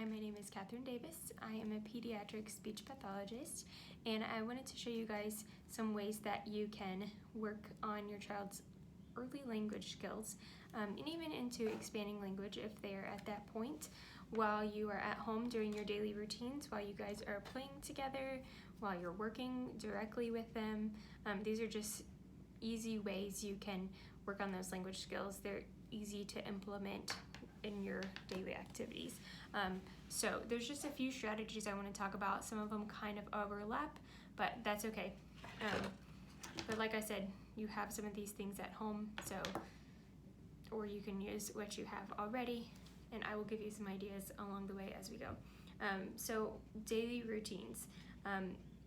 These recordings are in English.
my name is Catherine Davis. I am a pediatric speech pathologist, and I wanted to show you guys some ways that you can work on your child's early language skills, and even into expanding language if they are at that point, while you are at home doing your daily routines, while you guys are playing together, while you're working directly with them. These are just easy ways you can work on those language skills. They're easy to implement in your daily activities. So there's just a few strategies I want to talk about. Some of them kind of overlap, but that's okay. But like I said, you have some of these things at home, or you can use what you have already, and I will give you some ideas along the way as we go. So daily routines.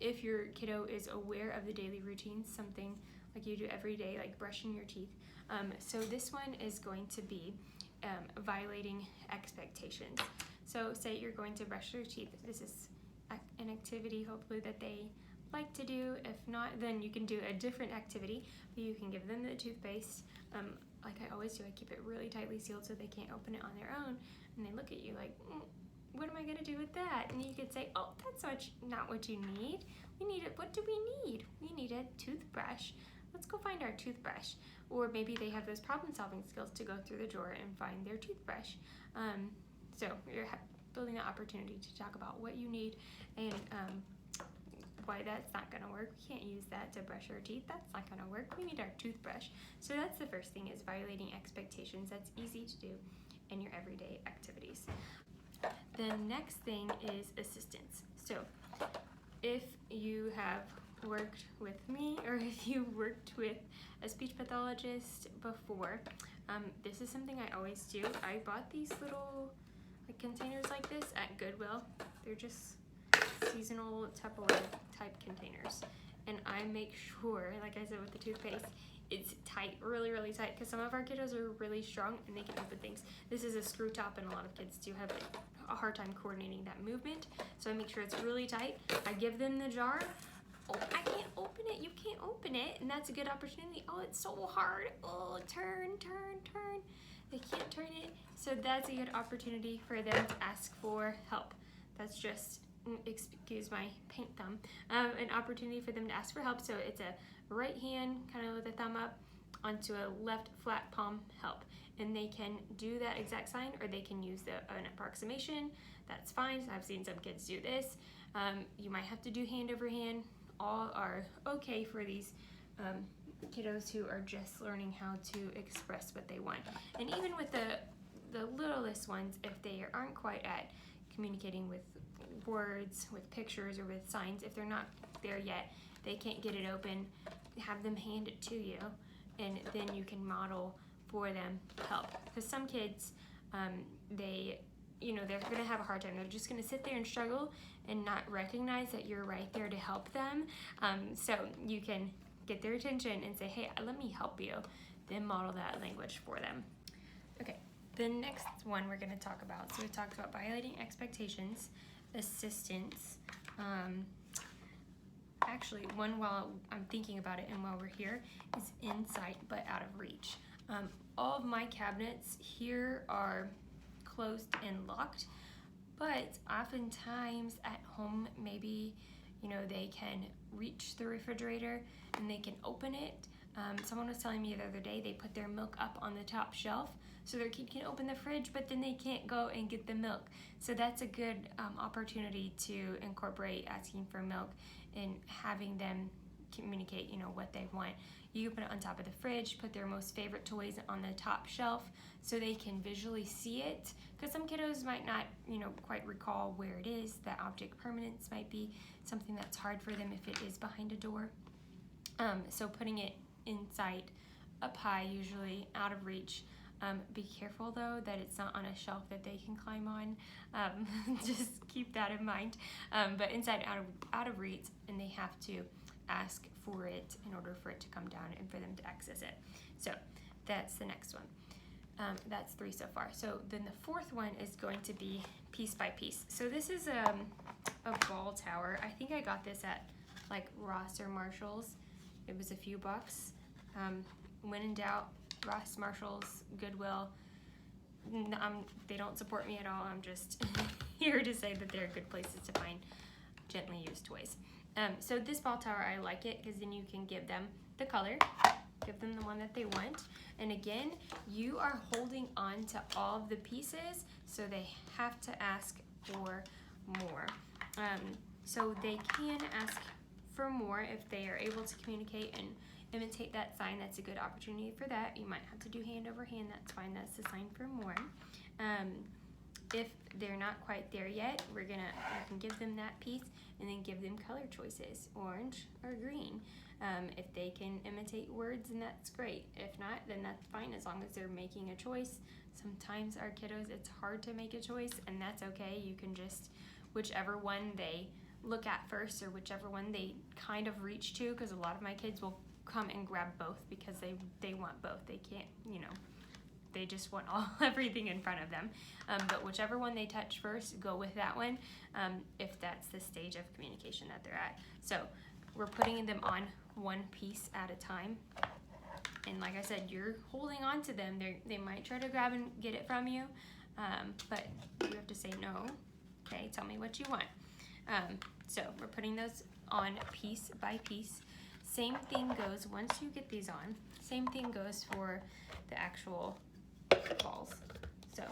If your kiddo is aware of the daily routines, something like you do every day, like brushing your teeth. So this one is going to be violating expectations. So say you're going to brush your teeth. This is an activity hopefully that they like to do. If not, then you can do a different activity. But you can give them the toothpaste. Like I always do, I keep it really tightly sealed so they can't open it on their own. And they look at you like, what am I gonna do with that? And you could say, oh, that's not what you need. What do we need? We need a toothbrush. Let's go find our toothbrush. Or maybe they have those problem-solving skills to go through the drawer and find their toothbrush. So you're building an opportunity to talk about what you need and why that's not gonna work. We can't use that to brush our teeth. That's not gonna work. We need our toothbrush. So that's the first thing, is violating expectations. That's easy to do in your everyday activities. The next thing is assistance. So if you have worked with me, or if you worked with a speech pathologist before, this is something I always do. I bought these little containers like this at Goodwill. They're just seasonal Tupperware type containers, and I make sure, like I said with the toothpaste, it's tight, really, really tight, because some of our kiddos are really strong and they can open things. This is a screw top, and a lot of kids do have a hard time coordinating that movement, so I make sure it's really tight. I give them the jar. Oh, I can't open it. You can't open it, and that's a good opportunity. Oh, it's so hard. Oh, turn. They can't turn it, so that's a good opportunity for them to ask for help. That's just, excuse my paint thumb, an opportunity for them to ask for help. So it's a right hand kind of with a thumb up onto a left flat palm help, and they can do that exact sign, or they can use an approximation. That's fine. I've seen some kids do this. You might have to do hand over hand. All are okay for these kiddos who are just learning how to express what they want. And even with the littlest ones, if they aren't quite at communicating with words, with pictures, or with signs, if they're not there yet, they can't get it open, have them hand it to you, and then you can model for them help. Because some kids, they're gonna have a hard time. They're just gonna sit there and struggle and not recognize that you're right there to help them. So you can get their attention and say, hey, let me help you, then model that language for them. Okay, the next one we're gonna talk about, so we talked about violating expectations, assistance. Actually, one while I'm thinking about it and while we're here is in sight but out of reach. All of my cabinets here are closed and locked, but oftentimes at home, maybe they can reach the refrigerator and they can open it. Someone was telling me the other day they put their milk up on the top shelf so their kid can open the fridge, but then they can't go and get the milk. So that's a good opportunity to incorporate asking for milk and having them communicate what they want. You can put it on top of the fridge, put their most favorite toys on the top shelf so they can visually see it, because some kiddos might not quite recall where it is. That object permanence might be something that's hard for them if it is behind a door. So putting it in sight, up high, usually out of reach. Be careful though that it's not on a shelf that they can climb on. Just keep that in mind. But inside, out of reach, and they have to ask for it in order for it to come down and for them to access it. So that's the next one. That's 3 so far. So then the fourth one is going to be piece by piece. So this is a ball tower. I think I got this at like Ross or Marshall's. It was a few bucks. When in doubt, Ross, Marshalls, Goodwill. They don't support me at all. I'm just here to say that they're good places to find gently used toys. So this ball tower, I like it because then you can give them the color, give them the one that they want. And again, you are holding on to all of the pieces, so they have to ask for more. So they can ask for more if they are able to communicate and imitate that sign. That's a good opportunity for that. You might have to do hand over hand. That's fine. That's the sign for more. If they're not quite there yet, you can give them that piece and then give them color choices, orange or green. If they can imitate words, then that's great. If not, then that's fine as long as they're making a choice. Sometimes our kiddos, it's hard to make a choice, and that's okay. You can just, whichever one they look at first or whichever one they kind of reach to, because a lot of my kids will come and grab both because they want both. They can't, they just want everything in front of them. But whichever one they touch first, go with that one, if that's the stage of communication that they're at. So we're putting them on one piece at a time. And like I said, you're holding on to them. They might try to grab and get it from you, but you have to say no. Okay, tell me what you want. So we're putting those on piece by piece. Same thing goes, once you get these on, same thing goes for the actual balls. So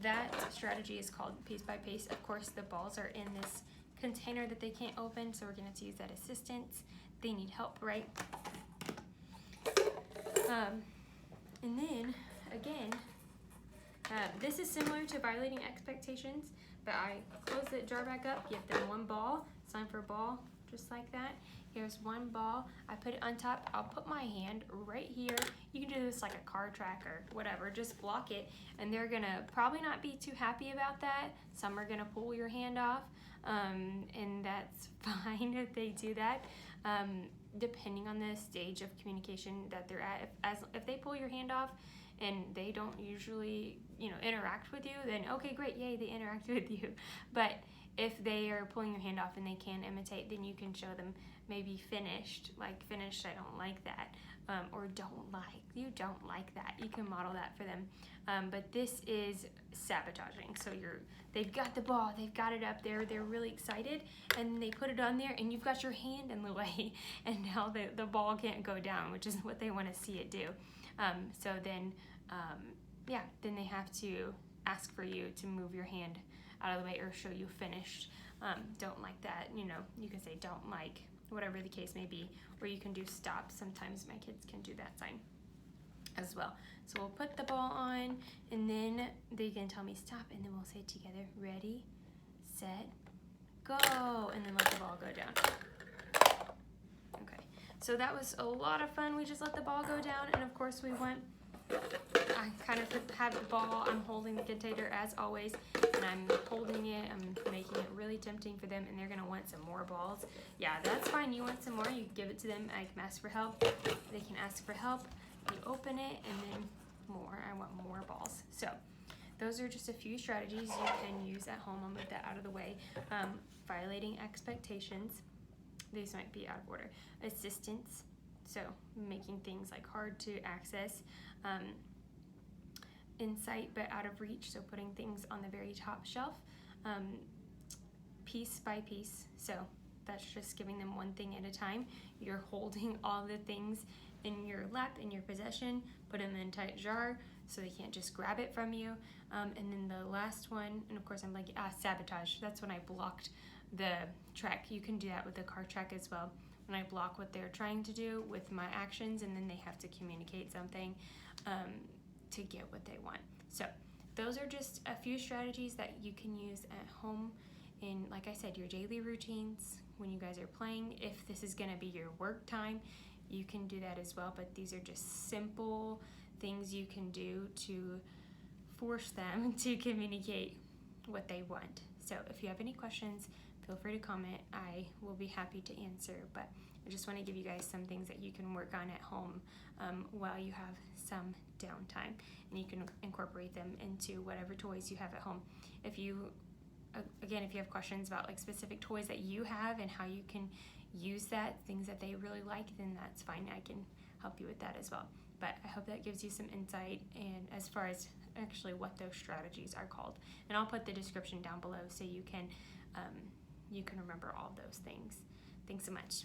that strategy is called piece by piece. Of course, the balls are in this container that they can't open, so we're going to use that assistance. They need help, right? And then, again, this is similar to Violating Expectations, but I close the jar back up, give them one ball, sign for a ball, just like that. Here's one ball, I put it on top, I'll put my hand right here. You can do this like a car track or whatever, just block it, and they're gonna probably not be too happy about that. Some are gonna pull your hand off, and that's fine if they do that, depending on the stage of communication that they're at. If they pull your hand off and they don't usually, interact with you, then okay, great, yay, they interacted with you. But if they are pulling your hand off and they can imitate, then you can show them maybe finished, I don't like that, or you don't like that. You can model that for them. But this is sabotaging. So they've got the ball, they've got it up there, they're really excited, and they put it on there, and you've got your hand in the way, and now the ball can't go down, which is what they want to see it do. So then, then they have to ask for you to move your hand out of the way or show you finished. Don't like that, you can say don't like, whatever the case may be, or you can do stop. Sometimes my kids can do that sign as well. So we'll put the ball on, and then they can tell me stop, and then we'll say together, ready, set, go, and then let the ball go down. Okay, so that was a lot of fun. We just let the ball go down, and of course I kind of have the ball, I'm holding the container as always, and I'm holding it, I'm making it really tempting for them, and they're gonna want some more balls. Yeah, that's fine, you want some more, you give it to them. I can ask for help, they can ask for help, you open it, and then more, I want more balls. So those are just a few strategies you can use at home. I'll move that out of the way. Violating expectations, these might be out of order. Assistance, so making things like hard to access. Insight but out of reach, so putting things on the very top shelf. Piece by piece, so that's just giving them one thing at a time. You're holding all the things in your lap, in your possession, put them in a tight jar so they can't just grab it from you. And then the last one, and of course I'm like, sabotage, that's when I blocked the track. You can do that with the car track as well. When I block what they're trying to do with my actions, and then they have to communicate something to get what they want. So those are just a few strategies that you can use at home in, like I said, your daily routines, when you guys are playing. If this is gonna be your work time, you can do that as well, but these are just simple things you can do to force them to communicate what they want. So if you have any questions, feel free to comment. I will be happy to answer, but I just want to give you guys some things that you can work on at home while you have some downtime, and you can incorporate them into whatever toys you have at home. If you have questions about like specific toys that you have and how you can use that, things that they really like, then that's fine. I can help you with that as well. But I hope that gives you some insight, and as far as actually what those strategies are called. And I'll put the description down below so you can remember all those things. Thanks so much.